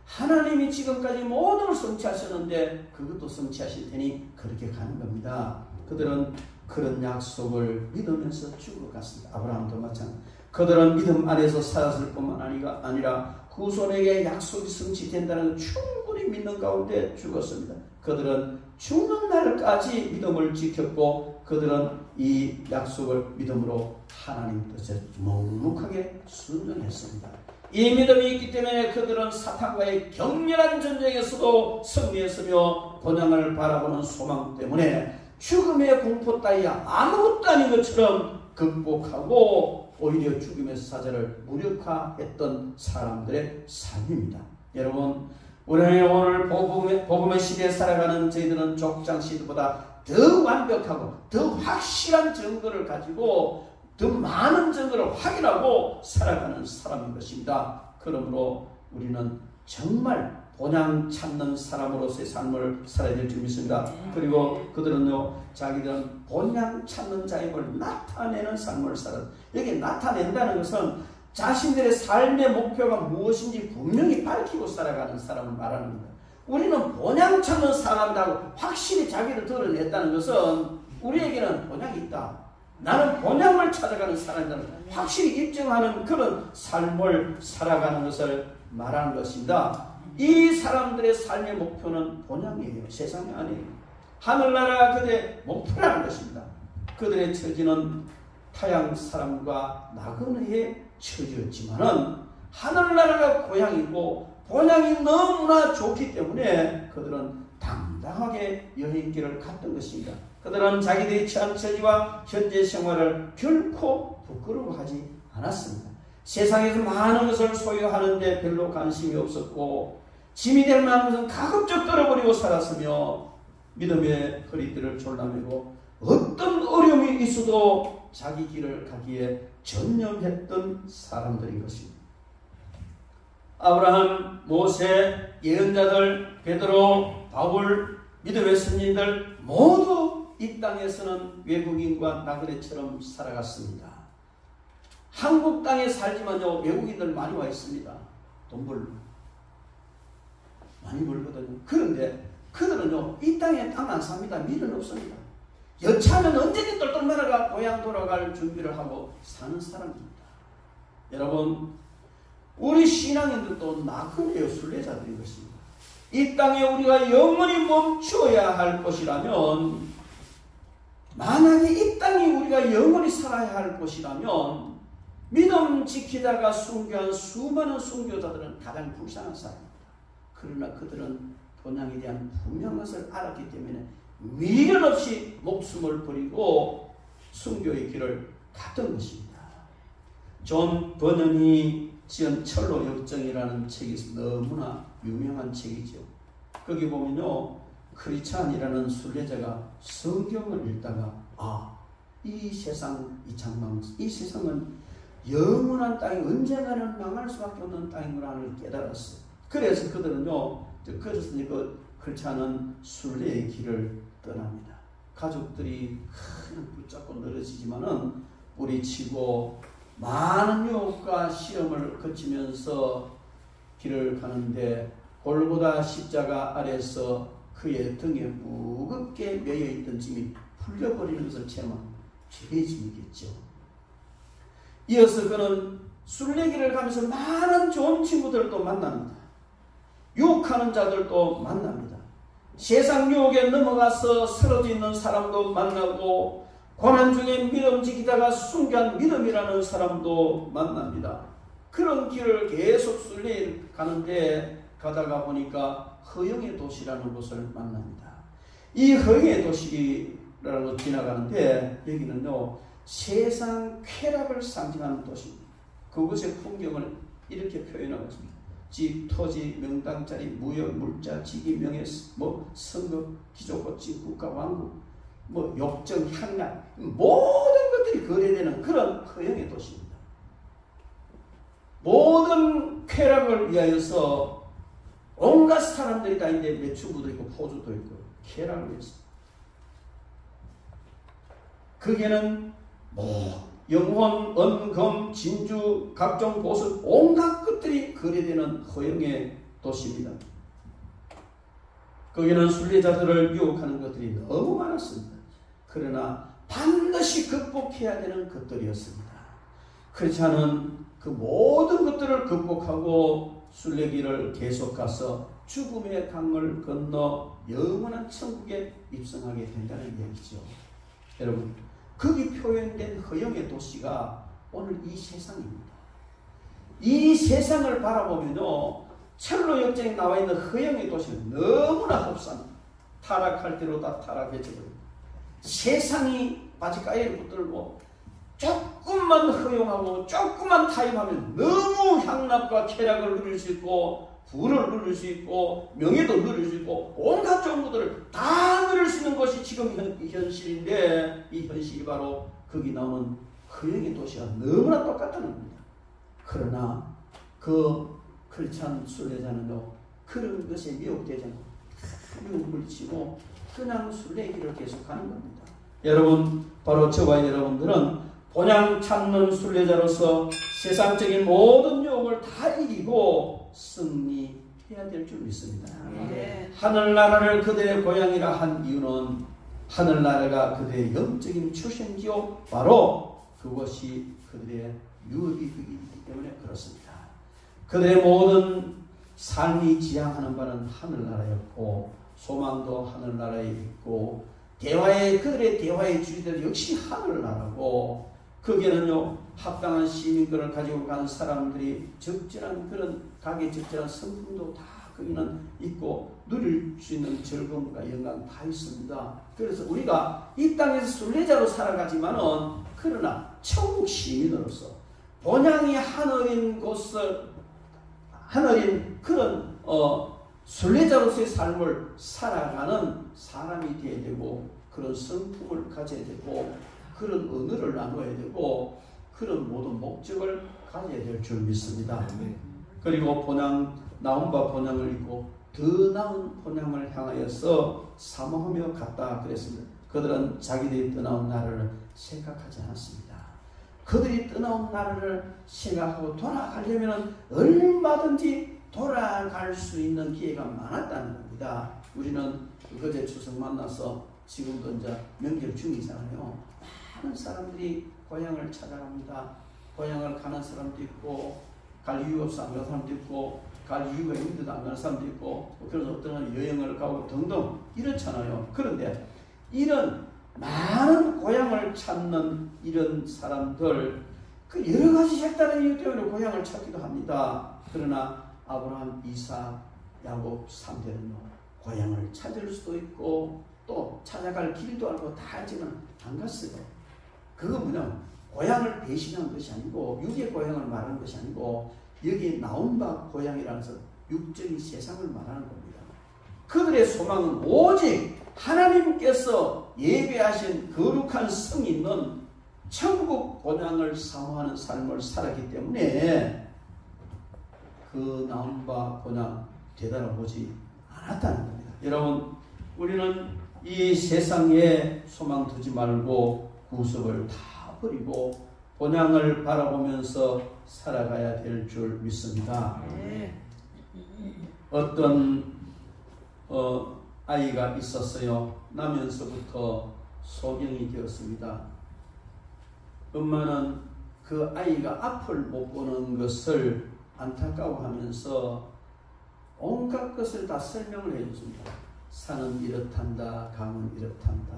Speaker 1: 하나님이 지금까지 모든 걸 성취하셨는데 그것도 성취하실 테니 그렇게 가는 겁니다. 그들은 그런 약속을 믿으면서 죽어갔습니다. 아브라함도 마찬가지. 그들은 믿음 안에서 살았을 뿐만 아니라 후손에게 약속이 성취된다는 충분히 믿는 가운데 죽었습니다. 그들은 죽는 날까지 믿음을 지켰고 그들은 이 약속을 믿음으로 하나님 뜻에 묵묵하게 순종했습니다. 이 믿음이 있기 때문에 그들은 사탄과의 격렬한 전쟁에서도 승리했으며 본향을 바라보는 소망 때문에 죽음의 공포 따위야 아무것도 아닌 것처럼 극복하고 오히려 죽음의 사자를 무력화했던 사람들의 삶입니다. 여러분 우리는 오늘 복음의 시대에 살아가는 저희들은 족장 시대보다 더 완벽하고 더 확실한 증거를 가지고 더 많은 증거를 확인하고 살아가는 사람인 것입니다. 그러므로 우리는 정말 본향 찾는 사람으로서의 삶을 살아야 될 줄 믿습니다. 그리고 그들은요 자기들은 본향 찾는 자임을 나타내는 삶을 살아요. 여기 나타낸다는 것은 자신들의 삶의 목표가 무엇인지 분명히 밝히고 살아가는 사람을 말하는 겁니다. 우리는 본향 찾는 사람이라고 확실히 자기를 드러냈다는 것은 우리에게는 본향이 있다. 나는 본향을 찾아가는 사람이다. 확실히 입증하는 그런 삶을 살아가는 것을 말하는 것입니다. 이 사람들의 삶의 목표는 본향이에요. 세상이 아니에요. 하늘나라 그들의 목표라는 것입니다. 그들의 처지는 타양 사람과 나그네의 처지였지만은 하늘나라가 고향이고 본향이 너무나 좋기 때문에 그들은 당당하게 여행길을 갔던 것입니다. 그들은 자기들이 처한 처지와 현재 생활을 결코 부끄러워하지 않았습니다. 세상에서 많은 것을 소유하는데 별로 관심이 없었고 짐이 될 만한 것은 가급적 떨어버리고 살았으며 믿음의 허리띠를 졸라매고 어떤 어려움이 있어도 자기 길을 가기에 전념했던 사람들인 것입니다. 아브라함, 모세, 예언자들, 베드로, 바울, 믿음의 스님들 모두 이 땅에서는 외국인과 나그네처럼 살아갔습니다. 한국 땅에 살지만요 외국인들 많이 와 있습니다. 돈 벌러 많이 벌거든요. 그런데 그들은요 이 땅에 땅 안 삽니다. 미련 없습니다. 여차하면 언제든 똘똘 말아가 고향 돌아갈 준비를 하고 사는 사람입니다. 여러분 우리 신앙인들도 나그네요 순례자들인 것입니다. 이 땅에 우리가 영원히 멈추어야 할 것이라면, 만약에 이 땅에 우리가 영원히 살아야 할 것이라면 믿음 지키다가 순교한 수많은 순교자들은 가장 불쌍한 사람입니다. 그러나 그들은 본향에 대한 분명한 것을 알았기 때문에 미련 없이 목숨을 버리고 순교의 길을 갔던 것입니다. 존 버넌이 지은 철로 역정이라는 책이 너무나 유명한 책이죠. 거기 보면요, 크리스찬이라는 순례자가 성경을 읽다가 이 세상, 이 장막, 이 세상은 영원한 땅이 언젠가는 망할 수밖에 없는 땅이구나 하는 걸 깨달았어요. 그래서 그들은요, 그래서 그 크리스찬은 순례의 길을 떠납니다. 가족들이 그냥 붙잡고 늘어지지만은 뿌리치고 많은 유혹과 시험을 거치면서 길을 가는데 골고다 십자가 아래서 그의 등에 무겁게 매여있던 짐이 풀려버리는 것을 체험한 죄의 짐이겠죠. 이어서 그는 순례길을 가면서 많은 좋은 친구들도 만납니다. 유혹하는 자들도 만납니다. 세상 유혹에 넘어가서 쓰러져 있는 사람도 만나고 고난 중에 믿음 지키다가 순교한 믿음이라는 사람도 만납니다. 그런 길을 계속 순례 가는데 가다가 보니까 허영의 도시라는 곳을 만납니다. 이 허영의 도시라는 곳 지나가는데 여기는요, 세상 쾌락을 상징하는 도시입니다. 그곳의 풍경을 이렇게 표현하고 있습니다. 집, 토지, 명당자리, 무역, 물자, 직위, 명예, 선거, 기족고치, 국가, 왕국, 욕정, 향락, 모든 것들이 거래되는 그런 허영의 도시입니다. 모든 쾌락을 위하여서 온갖 사람들이 다 있는데 매춘부도 있고 포주도 있고 쾌락을 위해서. 거기에는 영혼, 은금, 진주, 각종 보석, 온갖 것들이 거래되는 허영의 도시입니다. 거기는 순례자들을 유혹하는 것들이 너무 많았습니다. 그러나 반드시 극복해야 되는 것들이었습니다. 크리스찬은 그 모든 것들을 극복하고 순례길을 계속 가서 죽음의 강을 건너 영원한 천국에 입성하게 된다는 얘기죠. 여러분, 거기 표현된 허영의 도시가 오늘 이 세상입니다. 이 세상을 바라보면요, 철로 역정에 나와 있는 허영의 도시는 너무나 흡사합니다. 타락할 대로 다 타락해져버립니다. 세상이 바지가이를 붙들고 조금만 허용하고 조금만 타협하면 너무 향락과 쾌락을 누릴 수 있고 부를 누릴 수 있고 명예도 누릴 수 있고 온갖 좋은 것들을 다 누릴 수 있는 것이 지금 현실인데, 이 현실이 바로 거기 나오는 허영의 도시와 너무나 똑같다는 겁니다. 그러나 그 크리스찬 순례자는요, 그런 것에 미혹되지 않고 물리치고 그냥 순례의 길을 계속하는 겁니다. 여러분, 바로 저와 여러분들은 본향 찾는 순례자로서 세상적인 모든 유혹을 다 이기고 승리해야 될 줄 믿습니다. 하늘나라를 그들의 고향이라 한 이유는 하늘나라가 그들의 영적인 출생지요, 바로 그것이 그들의 유업이기 때문에 그렇습니다. 그들의 모든 삶이 지향하는 바는 하늘나라였고 소망도 하늘나라에 있고 그들의 대화의 주제도 역시 하늘나라고, 거기에는요, 합당한 시민권을 가지고 간 사람들이 적절한 그런 가게 적절한 성품도 다 거기는 있고 누릴 수 있는 즐거움과 영광 다 있습니다. 그래서 우리가 이 땅에서 순례자로 살아가지만은 그러나 천국 시민으로서 본향이 하늘인 곳을 하늘인 그런 순례자로서의 삶을 살아가는 사람이 되어야 되고 그런 성품을 가져야 되고 그런 언어를 나눠야 되고 그런 모든 목적을 가져야 될 줄 믿습니다. 그리고 나온 바 본향을 입고 더 나은 본향을 향하여서 사모하며 갔다 그랬습니다. 그들은 자기들이 떠나온 나라를 생각하지 않았습니다. 그들이 떠나온 나라를 생각하고 돌아가려면 얼마든지 돌아갈 수 있는 기회가 많았다는 겁니다. 우리는 어제 추석 만나서 지금도 이제 명절 중이잖아요. 많은 사람들이 고향을 찾아갑니다. 고향을 가는 사람도 있고 갈 이유가 없어 안 가는 사람도 있고, 갈 이유가 있는데도 안 가는 사람도 있고, 그래서 어떤 사람은 여행을 가고 등등 이렇잖아요. 그런데 이런 많은 고향을 찾는 이런 사람들, 그 여러 가지 색다른 이유 때문에 고향을 찾기도 합니다. 그러나 아브라함, 이삭, 야곱 3대는요, 고향을 찾을 수도 있고 또 찾아갈 길도 알고 다 알지만 안 갔어요. 그거 뭐냐, 고향을 배신한 것이 아니고, 육의 고향을 말하는 것이 아니고, 여기 나온 바 고향이라는 것은 육적인 세상을 말하는 겁니다. 그들의 소망은 오직 하나님께서 예배하신 거룩한 성이 있는 천국 고향을 사모하는 삶을 살았기 때문에 그 나온 바 고향 되돌아보지 않았다는 겁니다. 여러분, 우리는 이 세상에 소망 두지 말고 구속을 다 버리고 본향을 바라보면서 살아가야 될 줄 믿습니다. 어떤 아이가 있었어요. 나면서부터 소경이 되었습니다. 엄마는 그 아이가 앞을 못 보는 것을 안타까워하면서 온갖 것을 다 설명을 해줬습니다. 산은 이렇단다, 강은 이렇단다,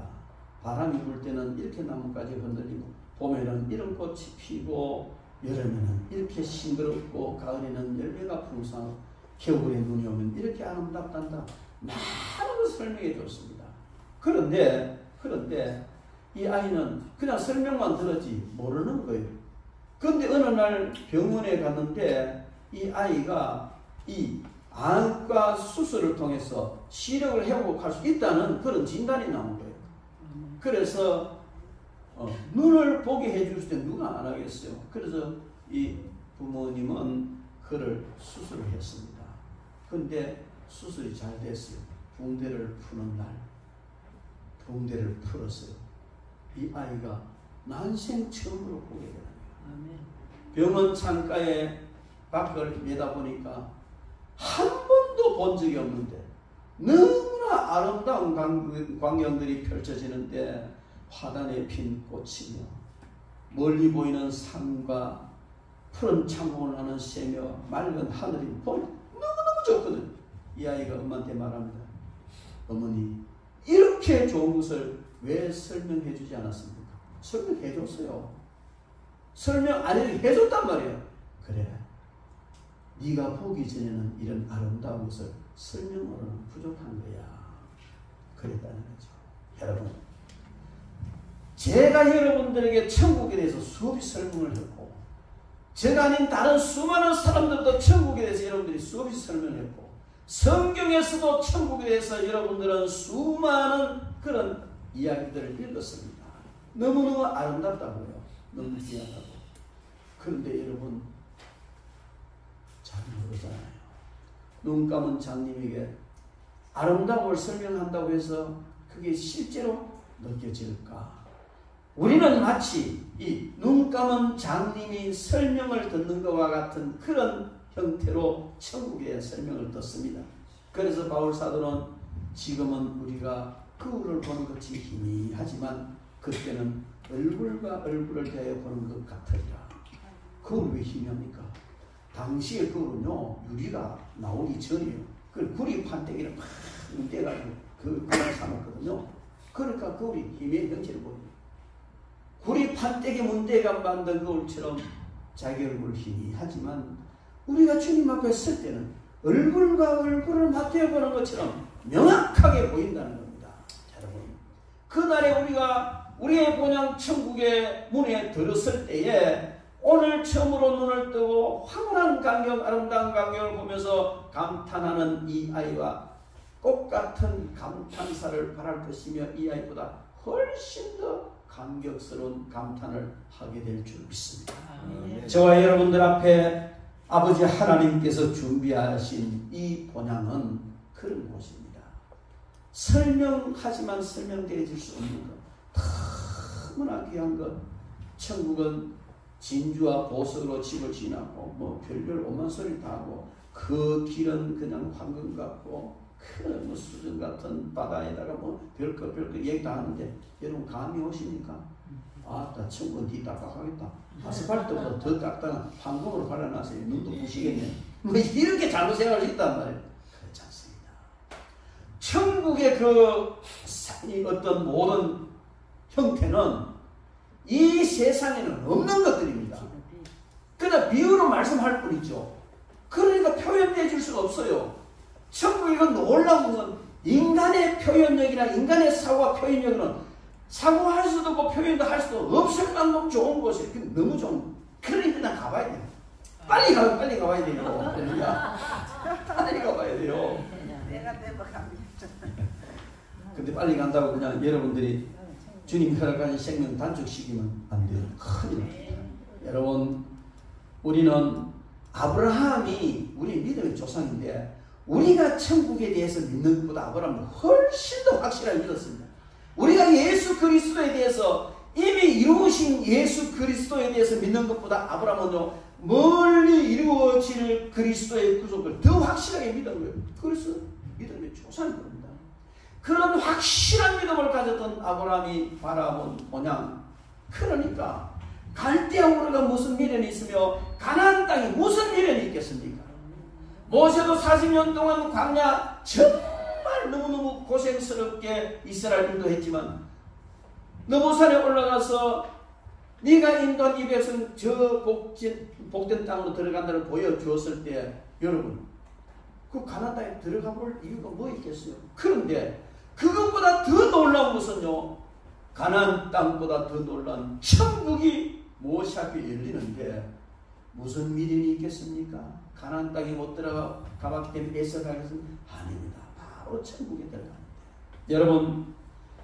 Speaker 1: 바람이 불 때는 이렇게 나뭇가지 흔들리고, 봄에는 이런 꽃이 피고, 여름에는 이렇게 싱그럽고, 가을에는 열매가 풍성하고, 겨울에 눈이 오면 이렇게 아름답단다. 많은 걸 설명해 줬습니다. 그런데 이 아이는 그냥 설명만 들었지 모르는 거예요. 그런데 어느 날 병원에 갔는데 이 아이가 이 안과 수술을 통해서 시력을 회복할 수 있다는 그런 진단이 나온 거예요. 그래서 눈을 보게 해줄 때 누가 안 하겠어요. 그래서 이 부모님은 그를 수술을 했습니다. 근데 수술이 잘 됐어요. 붕대를 푸는 날 붕대를 풀었어요. 이 아이가 난생 처음으로 보게 되는 거예요. 병원 창가에 밖을 내다보니까 한 번도 본 적이 없는데 너무나 아름다운 광경들이 펼쳐지는데, 화단에 핀 꽃이며 멀리 보이는 산과 푸른 창공을 하는 새며 맑은 하늘이 보니 너무너무 좋거든. 이 아이가 엄마한테 말합니다. 어머니, 이렇게 좋은 것을 왜 설명해 주지 않았습니까? 설명해 줬어요. 설명 안 해줬단 말이에요. 그래, 네가 보기 전에는 이런 아름다운 것을 설명으로는 부족한 거야. 그랬다는 거죠. 여러분, 제가 여러분들에게 천국에 대해서 수없이 설명을 했고, 제가 아닌 다른 수많은 사람들도 천국에 대해서 여러분들이 수없이 설명했고, 성경에서도 천국에 대해서 여러분들은 수많은 그런 이야기들을 읽었습니다. 너무너무 아름답다고요. 너무 귀하다고. 그런데 여러분, 잘 모르잖아요. 눈 감은 장님에게 아름다움을 설명한다고 해서 그게 실제로 느껴질까? 우리는 마치 이 눈 감은 장님이 설명을 듣는 것과 같은 그런 형태로 천국의 설명을 듣습니다. 그래서 바울 사도는 지금은 우리가 거울을 보는 것이 희미하지만 그때는 얼굴과 얼굴을 대하여 보는 것 같으리라. 거울이 왜 희미합니까? 당시의 거울은요, 유리가 나오기 전이에요. 그 구리 판때기를 막 문대가지고 그걸 삼았거든요. 그러니까 거울이 희미한 형체를 보여요. 구리 판때기 문대가 만든 거울처럼 자기 얼굴 희미하지만 우리가 주님 앞에 설 때는 얼굴과 얼굴을 맞대어 보는 것처럼 명확하게 보인다는 겁니다. 여러분, 그날에 우리가 우리의 본향 천국의 문에 들었을 때에 오늘 처음으로 눈을 뜨고 황홀한 광경, 아름다운 광경을 보면서 감탄하는 이 아이와 똑같은 감탄사를 바랄 것이며 이 아이보다 훨씬 더 감격스러운 감탄을 하게 될 줄 믿습니다. 저와 여러분들 앞에 아버지 하나님께서 준비하신 이 본향은 그런 곳입니다. 설명하지만 설명되어질 수 없는 것, 너무나 귀한 것. 천국은 진주와 보석으로 집을 지나고 뭐 별별 오만 소리를 다 하고, 그 길은 그냥 황금 같고 그 뭐 수정 같은 바다에다가 뭐 별거 얘기 다 하는데 여러분 감이 오십니까? 아, 나 천국은 니 딱딱하겠다. 아스팔트보다 더 딱딱한 황금으로 발라놨어요. 눈도 부시겠네. 뭐 이렇게 잘못 생각할 수 있단 말이에요. 그렇지 않습니다. 천국의 이 어떤 모든 형태는 이 세상에는 없는 것들입니다. 그러나 비유로 말씀할 뿐이죠. 그러니까 표현해 줄 수가 없어요. 천국 이건 놀라운 건 인간의 표현력이나 인간의 사고와 표현력은 사고할 수도 없고 표현도 할 수도 없을 만큼 좋은 곳이에요. 너무 좋은. 그러니 그냥 가봐야 돼요. 빨리 가봐야 돼요. 빨리 가봐야 돼요. 근데 빨리 간다고 그냥 여러분들이 주님 허락하신 생명 단축시키면 안 돼요. 큰일. 여러분, 우리는 아브라함이 우리 믿음의 조상인데 우리가 천국에 대해서 믿는 것보다 아브라함은 훨씬 더 확실하게 믿었습니다. 우리가 예수 그리스도에 대해서 이미 이루신 예수 그리스도에 대해서 믿는 것보다 아브라함은요 멀리 이루어질 그리스도의 구속을 더 확실하게 믿은 거예요. 그래서 믿음의 조상인 겁니다. 그런 확실한 믿음을 가졌던 아브라함이 바라본 본향, 그러니까 갈대아 우르가 무슨 미련이 있으며 가나안 땅이 무슨 미련이 있겠습니까? 모세도 40년 동안 광야 정말 너무너무 고생스럽게 이스라엘 인도했지만 너보산에 올라가서 네가 인도한 이 백성 저 복된 땅으로 들어간다를 보여주었을 때 여러분 그 가나안 땅에 들어가 볼 이유가 뭐 있겠어요? 그런데 그것보다 더 놀라운 것은요, 가나안 땅보다 더 놀라운 천국이 무엇이 앞에 열리는데 무슨 미련이 있겠습니까? 가나안 땅에 못 가봤기 때문에 애써가겠습니까? 아닙니다. 바로 천국에 들어갑니다. 여러분,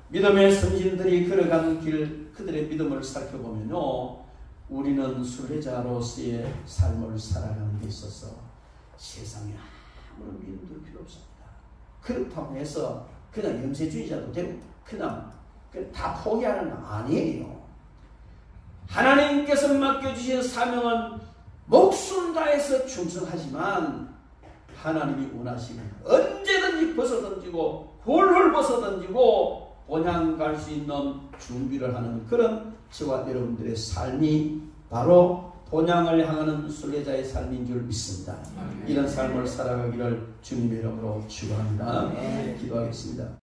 Speaker 1: 믿음의 선진들이 걸어가는 길, 그들의 믿음을 살펴보면요, 우리는 순례자로서의 삶을 살아가는 데 있어서 세상에 아무런 믿음 둘 필요 없습니다. 그렇다고 해서 그냥 염세주의자도 되고 그냥 다 포기하는 건 아니에요. 하나님께서 맡겨주신 사명은 목숨 다해서 충성하지만 하나님이 원하시면 언제든지 벗어던지고 훌훌 벗어던지고 본향 갈 수 있는 준비를 하는 그런 저와 여러분들의 삶이 바로 본향을 향하는 순례자의 삶인 줄 믿습니다. 이런 삶을 살아가기를 주님의 이름으로 축원합니다. 기도하겠습니다.